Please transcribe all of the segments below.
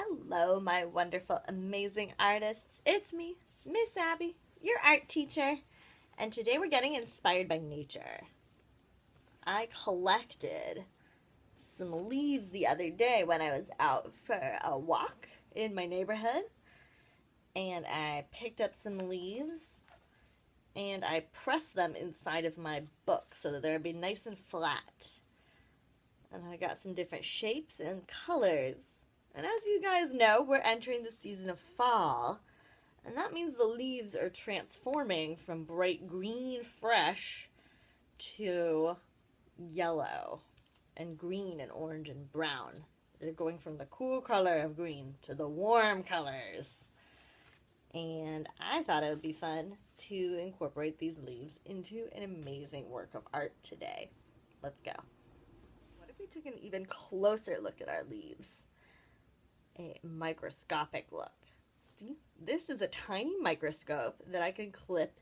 Hello, my wonderful, amazing artists. It's me, Miss Abby, your art teacher, and today we're getting inspired by nature. I collected some leaves the other day when I was out for a walk in my neighborhood, and I picked up some leaves and I pressed them inside of my book so that they'd be nice and flat. And I got some different shapes and colors. And as you guys know, we're entering the season of fall. And that means the leaves are transforming from bright green, fresh, to yellow and green and orange and brown. They're going from the cool color of green to the warm colors. And I thought it would be fun to incorporate these leaves into an amazing work of art today. Let's go. What if we took an even closer look at our leaves? A microscopic look. See, this is a tiny microscope that I can clip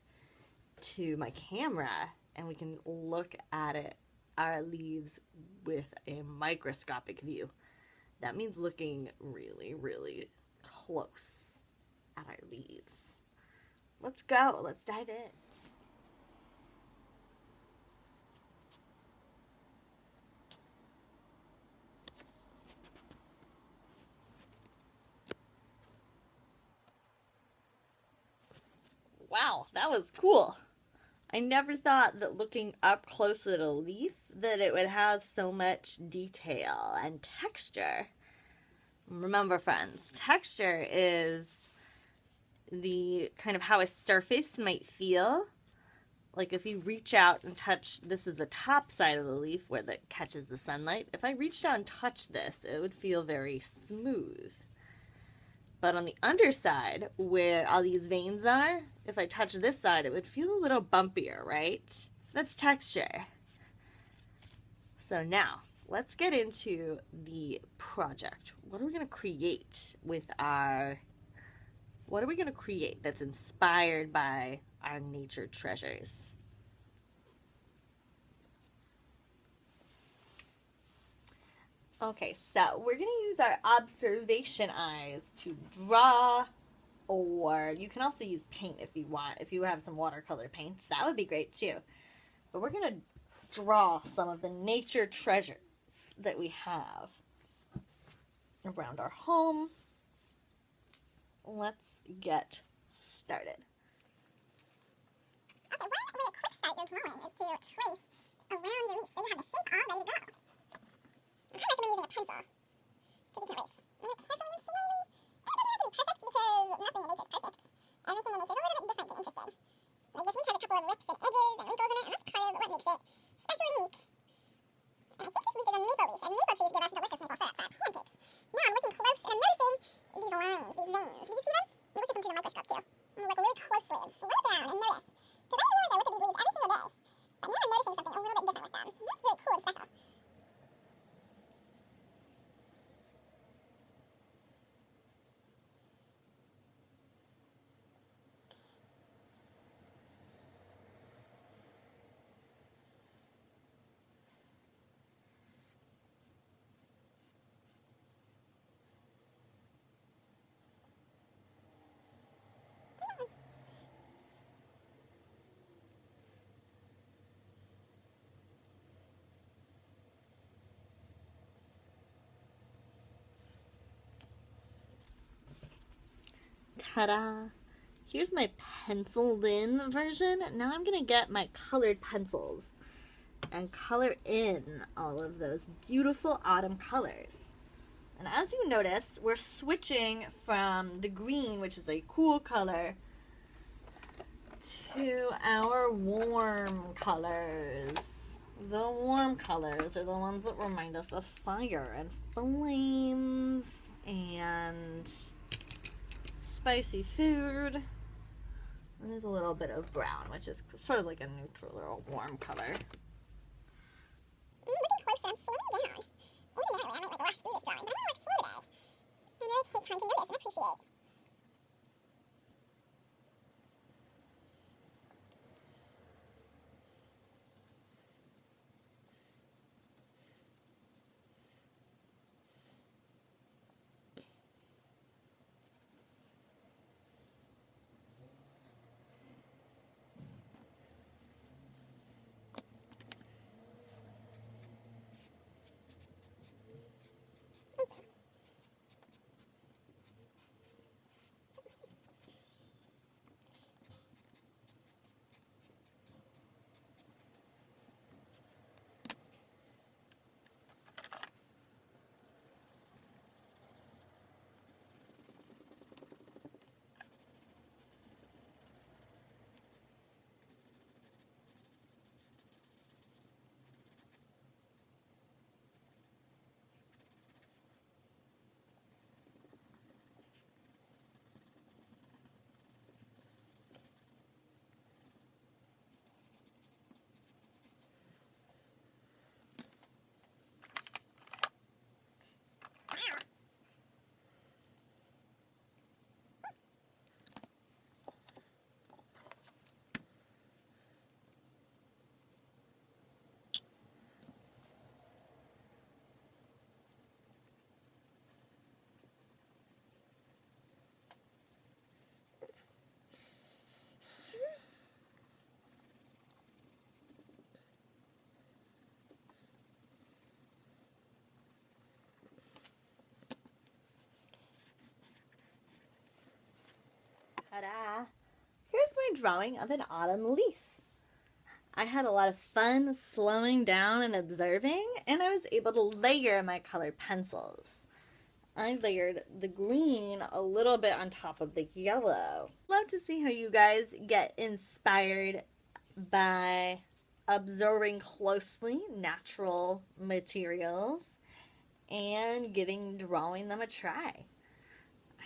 to my camera and we can look at it, our leaves, with a microscopic view. That means looking really, really close at our leaves. Let's go. Let's dive in. Wow, that was cool. I never thought that looking up close at a leaf that it would have so much detail and texture. Remember, friends, texture is the kind of how a surface might feel. Like if you reach out and touch, this is the top side of the leaf where that catches the sunlight. If I reached out and touched this, it would feel very smooth. But on the underside, where all these veins are, if I touch this side, it would feel a little bumpier, right? That's texture. So now, let's get into the project. What are we going to create with our... What are we going to create that's inspired by our nature treasures? Okay, so we're going to use our observation eyes to draw, or you can also use paint if you want. If you have some watercolor paints, that would be great too. But we're going to draw some of the nature treasures that we have around our home. Let's get started. Okay, one way a quick start your drawing is to trace around your leaf so you have the shape all ready to go. I recommend using a pencil because you can erase. And it carefully and slowly. And it doesn't have to be perfect because nothing in nature is perfect. Everything in nature is a little bit different and interesting. Like this leaf has a couple of rips and edges and wrinkles in it, and that's part of what makes it special and unique. And I think this leaf is a maple leaf, and maple trees give us delicious maple syrup for our pancakes. Now I'm looking close and I'm noticing these lines, these veins. Do you see them? I'm looking at them through the microscope too. I'm going to look really closely and slow down and notice. Because I feel like I look at these leaves every single day. But now I'm noticing something a little bit different with them. And that's really cool and special. Ta-da! Here's my penciled in version. Now I'm going to get my colored pencils and color in all of those beautiful autumn colors. And as you notice, we're switching from the green, which is a cool color, to our warm colors. The warm colors are the ones that remind us of fire and flames and spicy food. And there's a little bit of brown, which is sort of like a neutral or a warm color. I'm looking close and I'm slowing down. Ordinarily, I might rush through this drawing, but I'm going to work slow today. I really take time to notice and appreciate. Ta-da! Here's my drawing of an autumn leaf. I had a lot of fun slowing down and observing, and I was able to layer my colored pencils. I layered the green a little bit on top of the yellow. Love to see how you guys get inspired by observing closely natural materials and drawing them a try.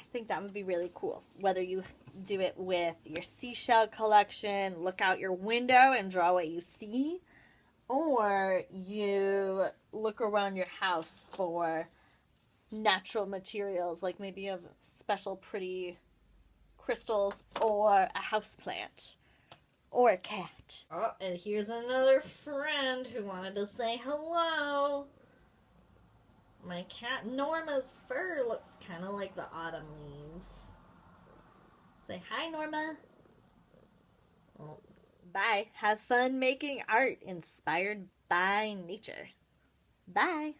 I think that would be really cool. Whether you do it with your seashell collection, look out your window and draw what you see, or you look around your house for natural materials, like maybe of special pretty crystals or a houseplant or a cat. Oh, and here's another friend who wanted to say hello. My cat Norma's fur looks kind of like the autumn leaves. Say hi, Norma. Well, bye. Have fun making art inspired by nature. Bye.